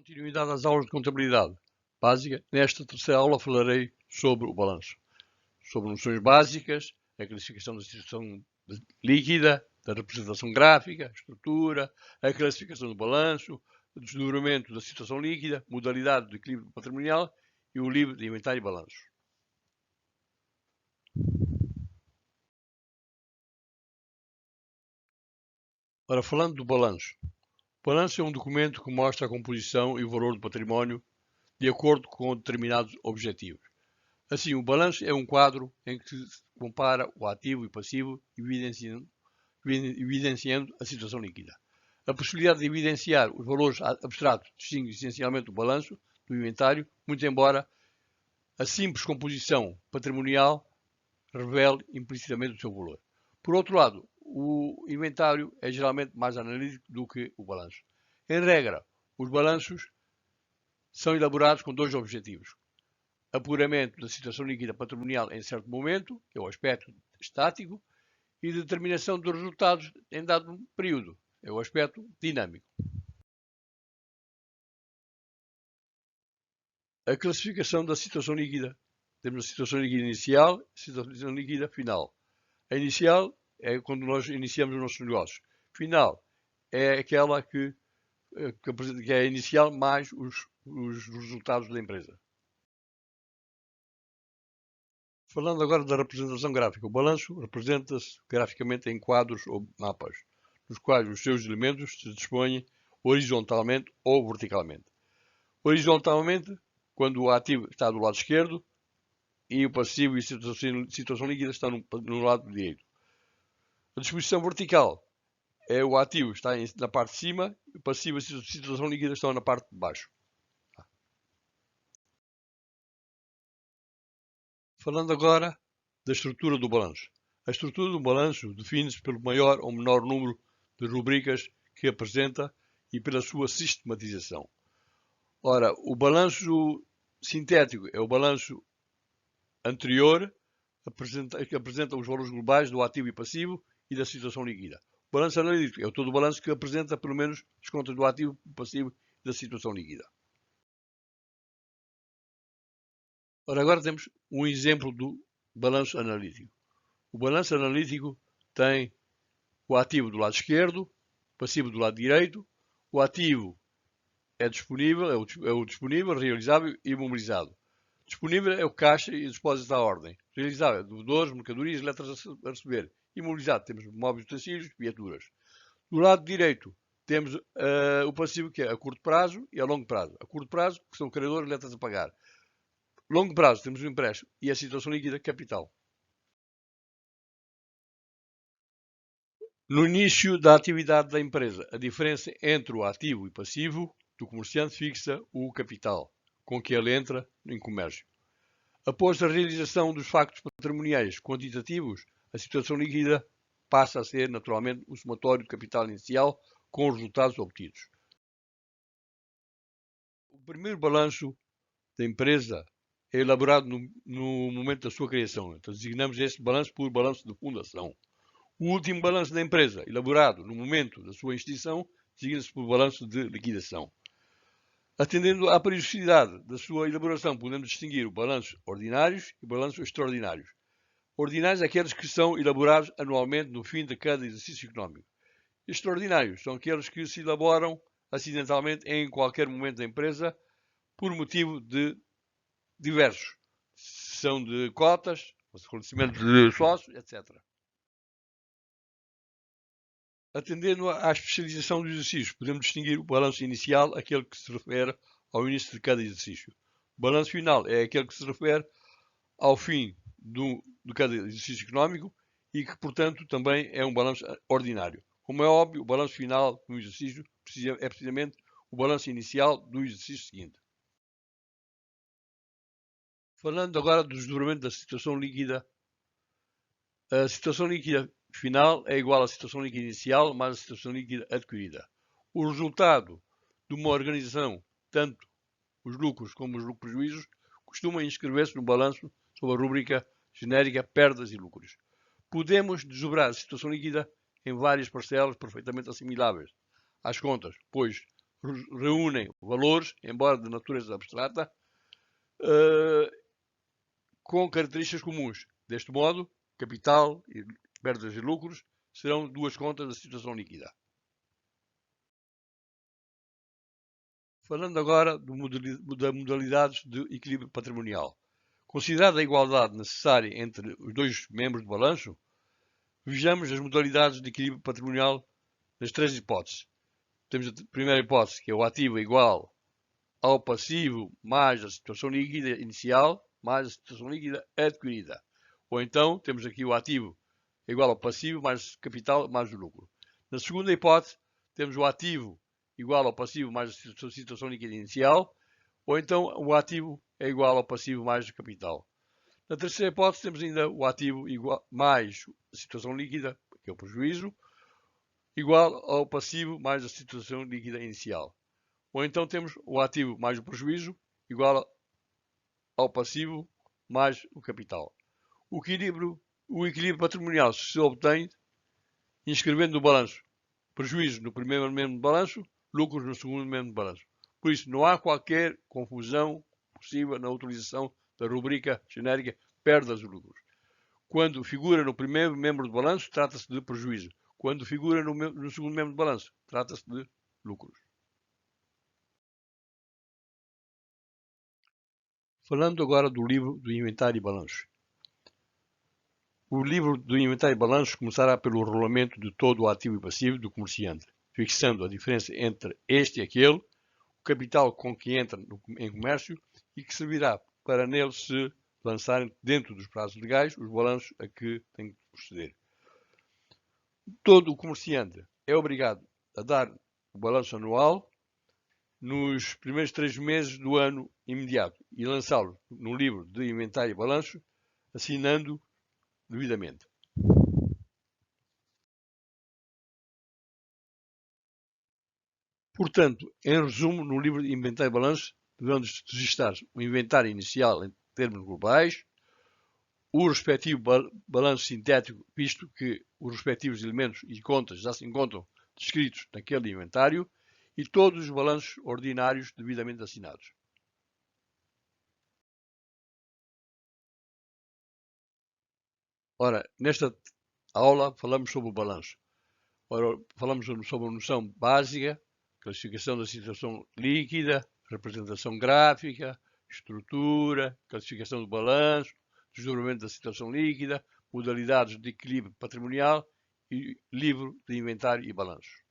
Continuidade às aulas de contabilidade básica. Nesta terceira aula falarei sobre o balanço, sobre noções básicas, a classificação da situação líquida, da representação gráfica, a estrutura, a classificação do balanço, o desdobramento da situação líquida, modalidade do equilíbrio patrimonial e o livro de inventário e balanço. Ora, falando do balanço. O balanço é um documento que mostra a composição e o valor do património de acordo com determinados objetivos. Assim, o balanço é um quadro em que se compara o ativo e o passivo, evidenciando a situação líquida. A possibilidade de evidenciar os valores abstratos distingue essencialmente o balanço do inventário, muito embora a simples composição patrimonial revele implicitamente o seu valor. Por outro lado, o inventário é geralmente mais analítico do que o balanço. Em regra, os balanços são elaborados com dois objetivos: apuramento da situação líquida patrimonial em certo momento, que é o aspecto estático, e determinação dos resultados em dado período, é o aspecto dinâmico. A classificação da situação líquida. Temos a situação líquida inicial e a situação líquida final. A inicial é quando nós iniciamos os nossos negócios. Final é aquela que é inicial mais os resultados da empresa. Falando agora da representação gráfica, o balanço representa-se graficamente em quadros ou mapas, nos quais os seus elementos se dispõem horizontalmente ou verticalmente. Horizontalmente, quando o ativo está do lado esquerdo e o passivo e a situação líquida estão no lado direito. A disposição vertical é o ativo está na parte de cima e o passivo e a situação líquida estão na parte de baixo. Falando agora da estrutura do balanço. A estrutura do balanço define-se pelo maior ou menor número de rubricas que apresenta e pela sua sistematização. Ora, o balanço sintético é o balanço anterior, que apresenta os valores globais do ativo e passivo e da situação líquida. O balanço analítico é todo o balanço que apresenta pelo menos as contas do ativo, do passivo e da situação líquida. Ora, agora temos um exemplo do balanço analítico. O balanço analítico tem o ativo do lado esquerdo, o passivo do lado direito. O ativo é disponível, é o disponível, realizável e imobilizado. Disponível é o caixa e depósito à ordem. Realizável é devedores, mercadorias e letras a receber. Imobilizado temos móveis, utensílios, viaturas. Do lado direito temos o passivo que é a curto prazo e a longo prazo. A curto prazo, que são credores e letras a pagar. Longo prazo temos o empréstimo e a situação líquida capital. No início da atividade da empresa, a diferença entre o ativo e passivo do comerciante fixa o capital com que ele entra em comércio. Após a realização dos factos patrimoniais quantitativos, a situação líquida passa a ser naturalmente o somatório do capital inicial com os resultados obtidos. O primeiro balanço da empresa é elaborado no momento da sua criação. Então, designamos este balanço por balanço de fundação. O último balanço da empresa, elaborado no momento da sua extinção, designa-se por balanço de liquidação. Atendendo à periodicidade da sua elaboração, podemos distinguir os balanços ordinários e balanços extraordinários. Ordinários aqueles que são elaborados anualmente no fim de cada exercício económico. Extraordinários são aqueles que se elaboram acidentalmente em qualquer momento da empresa por motivo de diversos. São de cotas, falecimento de sócios, etc. Atendendo à especialização do exercício, podemos distinguir o balanço inicial, aquele que se refere ao início de cada exercício. O balanço final é aquele que se refere ao fim de cada exercício económico e que, portanto, também é um balanço ordinário. Como é óbvio, o balanço final do exercício é precisamente o balanço inicial do exercício seguinte. Falando agora do desdobramento da situação líquida, a situação líquida final é igual à situação líquida inicial mais a situação líquida adquirida. O resultado de uma organização, tanto os lucros como os lucros-prejuízos, costumam inscrever-se no balanço sob a rubrica genérica perdas e lucros. Podemos desdobrar a situação líquida em várias parcelas perfeitamente assimiláveis às contas, pois reúnem valores, embora de natureza abstrata, com características comuns. Deste modo, capital, perdas e lucros serão duas contas da situação líquida. Falando agora das modalidades de equilíbrio patrimonial. Considerada a igualdade necessária entre os dois membros do balanço, vejamos as modalidades de equilíbrio patrimonial nas três hipóteses. Temos a primeira hipótese, que é o ativo igual ao passivo mais a situação líquida inicial mais a situação líquida adquirida. Ou então temos aqui o ativo igual ao passivo mais capital mais o lucro. Na segunda hipótese, temos o ativo igual ao passivo mais a situação líquida inicial, ou então o ativo é igual ao passivo mais o capital. Na terceira hipótese, temos ainda o ativo igual, mais a situação líquida, que é o prejuízo, igual ao passivo mais a situação líquida inicial. Ou então temos o ativo mais o prejuízo igual ao passivo mais o capital. O equilíbrio patrimonial se obtém inscrevendo no balanço prejuízos no primeiro membro do balanço, lucros no segundo membro do balanço. Por isso, não há qualquer confusão possível na utilização da rubrica genérica perdas ou lucros. Quando figura no primeiro membro do balanço, trata-se de prejuízo. Quando figura no segundo membro do balanço, trata-se de lucros. Falando agora do livro do inventário e balanço. O livro do inventário e balanço começará pelo rolamento de todo o ativo e passivo do comerciante, fixando a diferença entre este e aquele, o capital com que entra em comércio e que servirá para nele se lançarem dentro dos prazos legais os balanços a que tem que proceder. Todo o comerciante é obrigado a dar o balanço anual nos primeiros 3 meses do ano imediato e lançá-lo no livro de inventário e balanço, assinando devidamente. Portanto, em resumo, no livro de inventário e balanço devemos registrar o inventário inicial em termos globais, o respectivo balanço sintético, visto que os respectivos elementos e contas já se encontram descritos naquele inventário, e todos os balanços ordinários devidamente assinados. Ora, nesta aula falamos sobre o balanço. Ora, falamos sobre a noção básica, classificação da situação líquida, representação gráfica, estrutura, classificação do balanço, desdobramento da situação líquida, modalidades de equilíbrio patrimonial e livro de inventário e balanço.